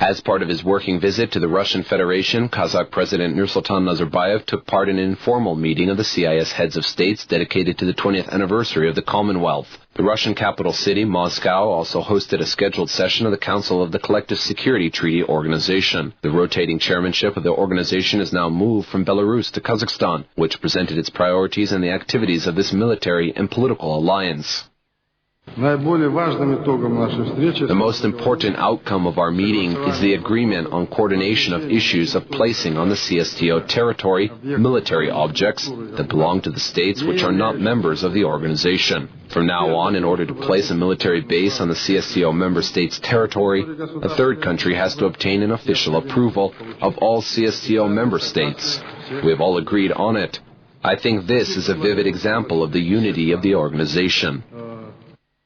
As part of his working visit to the Russian Federation, Kazakh President Nursultan Nazarbayev took part in an informal meeting of the CIS heads of states dedicated to the 20th anniversary of the Commonwealth. The Russian capital city, Moscow, also hosted a scheduled session of the Council of the Collective Security Treaty Organization. The rotating chairmanship of the organization is now moved from Belarus to Kazakhstan, which presented its priorities and the activities of this military and political alliance. The most important outcome of our meeting is the agreement on coordination of issues of placing on the CSTO territory military objects that belong to the states which are not members of the organization. From now on, in order to place a military base on the CSTO member states' territory, a third country has to obtain an official approval of all CSTO member states. We have all agreed on it. I think this is a vivid example of the unity of the organization.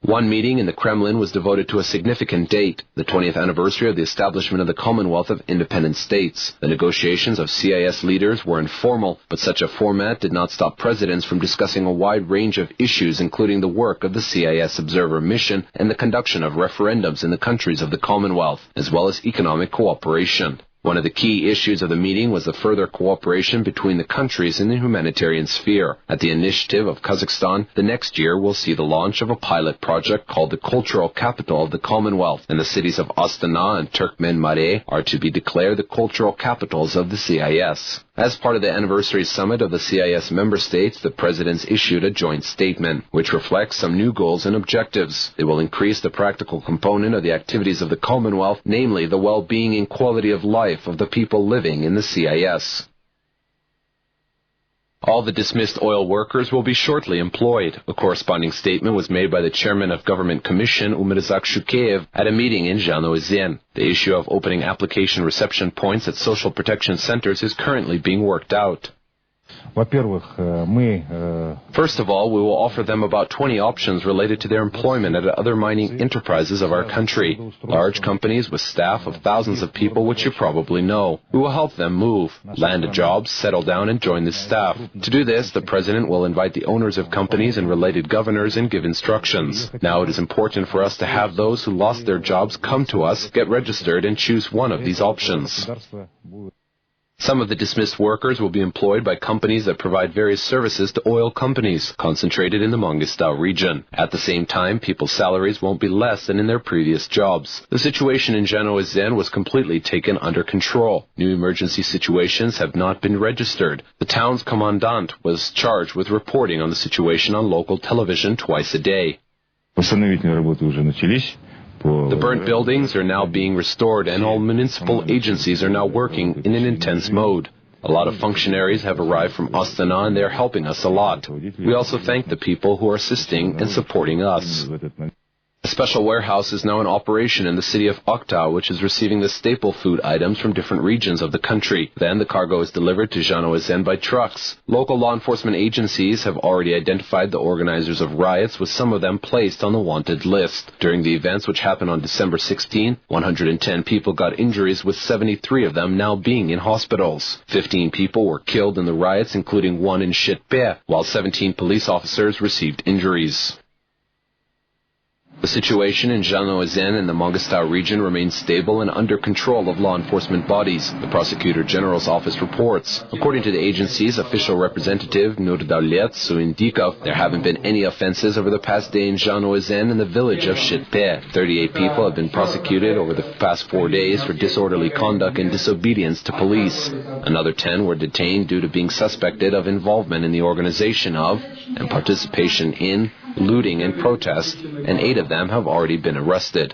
One meeting in the Kremlin was devoted to a significant date, the 20th anniversary of the establishment of the Commonwealth of Independent States. The negotiations of CIS leaders were informal, but such a format did not stop presidents from discussing a wide range of issues, including the work of the CIS Observer Mission and the conduction of referendums in the countries of the Commonwealth, as well as economic cooperation. One of the key issues of the meeting was the further cooperation between the countries in the humanitarian sphere. At the initiative of Kazakhstan, the next year will see the launch of a pilot project called the Cultural Capital of the Commonwealth, and the cities of Astana and Turkmenmare are to be declared the cultural capitals of the CIS. As part of the anniversary summit of the CIS member states, the presidents issued a joint statement, which reflects some new goals and objectives. They will increase the practical component of the activities of the Commonwealth, namely the well-being and quality of life of the people living in the CIS. All the dismissed oil workers will be shortly employed. A corresponding statement was made by the chairman of Government Commission, Umirzak Shukeyev, at a meeting in Zhanaozen. The issue of opening application reception points at social protection centers is currently being worked out. First of all, we will offer them about 20 options related to their employment at other mining enterprises of our country. Large companies with staff of thousands of people, which you probably know. We will help them move, land a job, settle down and join the staff. To do this, the President will invite the owners of companies and related governors and give instructions. Now it is important for us to have those who lost their jobs come to us, get registered and choose one of these options. Some of the dismissed workers will be employed by companies that provide various services to oil companies, concentrated in the Mangistau region. At the same time, people's salaries won't be less than in their previous jobs. The situation in Zhanaozen was completely taken under control. New emergency situations have not been registered. The town's commandant was charged with reporting on the situation on local television twice a day. The burnt buildings are now being restored and all municipal agencies are now working in an intense mode. A lot of functionaries have arrived from Astana and they are helping us a lot. We also thank the people who are assisting and supporting us. A special warehouse is now in operation in the city of Aktau, which is receiving the staple food items from different regions of the country. Then the cargo is delivered to Zhanaozen by trucks. Local law enforcement agencies have already identified the organizers of riots, with some of them placed on the wanted list. During the events which happened on December 16, 110 people got injuries, with 73 of them now being in hospitals. 15 people were killed in the riots, including one in Shitpe, while 17 police officers received injuries. The situation in Zhanaozen and the Mangistau region remains stable and under control of law enforcement bodies, the Prosecutor General's office reports. According to the agency's official representative, Nurdaulet Suindikov, there haven't been any offenses over the past day in Zhanaozen and the village of Shitpe. 38 people have been prosecuted over the past 4 days for disorderly conduct and disobedience to police. Another 10 were detained due to being suspected of involvement in the organization of and participation in looting and protest, and 8 of them have already been arrested.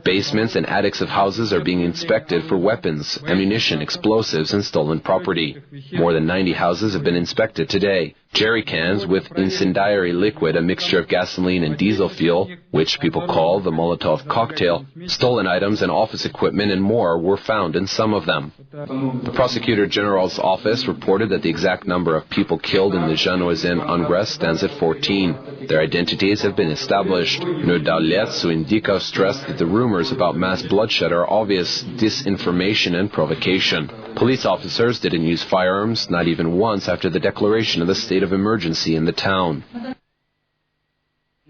Basements and attics of houses are being inspected for weapons, ammunition, explosives, and stolen property. More than 90 houses have been inspected today. Jerry cans with incendiary liquid, a mixture of gasoline and diesel fuel, which people call the Molotov cocktail, stolen items and office equipment and more were found in some of them. The Prosecutor General's office reported that the exact number of people killed in the Zhanaozen unrest stands at 14. Their identities have been established. Nurdaulet Suindikov stressed that the rumors about mass bloodshed are obvious disinformation and provocation. Police officers didn't use firearms, not even once after the declaration of the state of emergency in the town.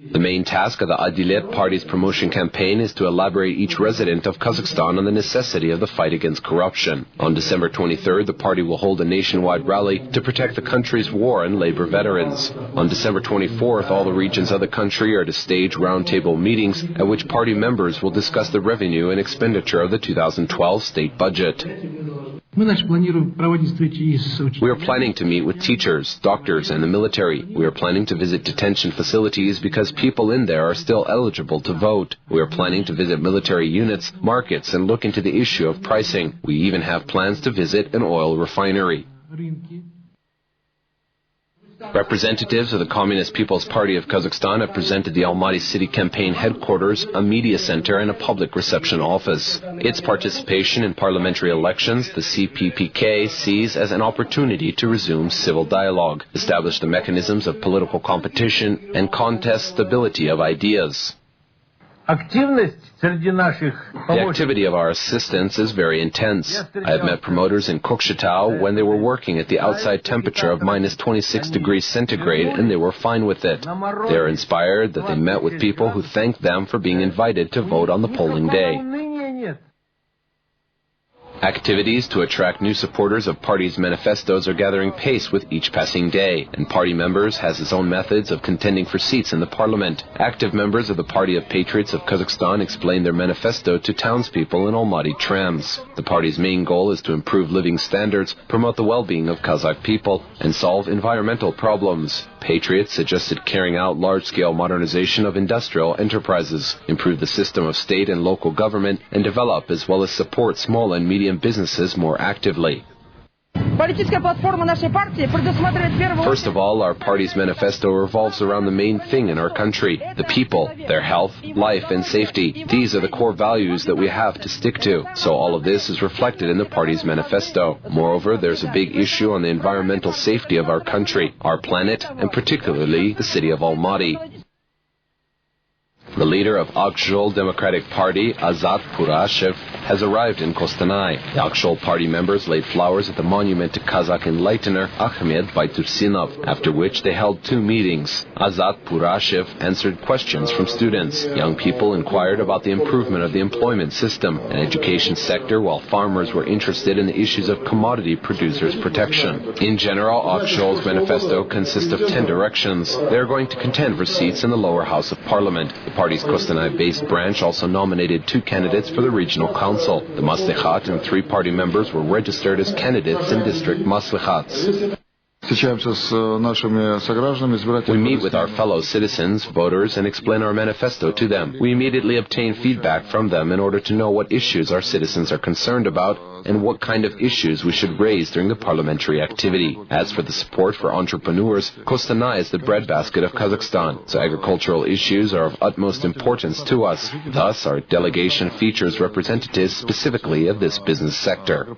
The main task of the Adilet party's promotion campaign is to elaborate each resident of Kazakhstan on the necessity of the fight against corruption. On December 23rd, the party will hold a nationwide rally to protect the country's war and labor veterans. On December 24th, all the regions of the country are to stage roundtable meetings at which party members will discuss the revenue and expenditure of the 2012 state budget. We are planning to meet with teachers, doctors, and the military. We are planning to visit detention facilities because people in there are still eligible to vote. We are planning to visit military units, markets, and look into the issue of pricing. We even have plans to visit an oil refinery. Representatives of the Communist People's Party of Kazakhstan have presented the Almaty City Campaign headquarters, a media center, and a public reception office. Its participation in parliamentary elections, the CPPK sees as an opportunity to resume civil dialogue, establish the mechanisms of political competition, and contest stability of ideas. The activity of our assistants is very intense. I have met promoters in Kokshetau when they were working at the outside temperature of minus 26 degrees centigrade and they were fine with it. They are inspired that they met with people who thanked them for being invited to vote on the polling day. Activities to attract new supporters of parties' manifestos are gathering pace with each passing day, and party members has its own methods of contending for seats in the parliament. Active members of the Party of Patriots of Kazakhstan explain their manifesto to townspeople in Almaty trams. The party's main goal is to improve living standards, promote the well-being of Kazakh people, and solve environmental problems. Patriots suggested carrying out large-scale modernization of industrial enterprises, improve the system of state and local government, and develop as well as support small and medium businesses more actively. First of all, our party's manifesto revolves around the main thing in our country, the people, their health, life, and safety. These are the core values that we have to stick to. So all of this is reflected in the party's manifesto. Moreover, there's a big issue on the environmental safety of our country, our planet, and particularly the city of Almaty. The leader of Akshol Democratic Party, Azat Purashev, has arrived in Kostanay. The Akshol party members laid flowers at the monument to Kazakh enlightener Ahmed Baytursinov, after which they held two meetings. Azat Purashev answered questions from students. Young people inquired about the improvement of the employment system and education sector, while farmers were interested in the issues of commodity producers' protection. In general, Akshol's manifesto consists of 10 directions. They are going to contend for seats in the lower house of parliament. The party's Kostanay-based branch also nominated 2 candidates for the regional council. The Maslikhat and 3 party members were registered as candidates in district Maslikhats. We meet with our fellow citizens, voters, and explain our manifesto to them. We immediately obtain feedback from them in order to know what issues our citizens are concerned about and what kind of issues we should raise during the parliamentary activity. As for the support for entrepreneurs, Kostanay is the breadbasket of Kazakhstan, so agricultural issues are of utmost importance to us. Thus, our delegation features representatives specifically of this business sector.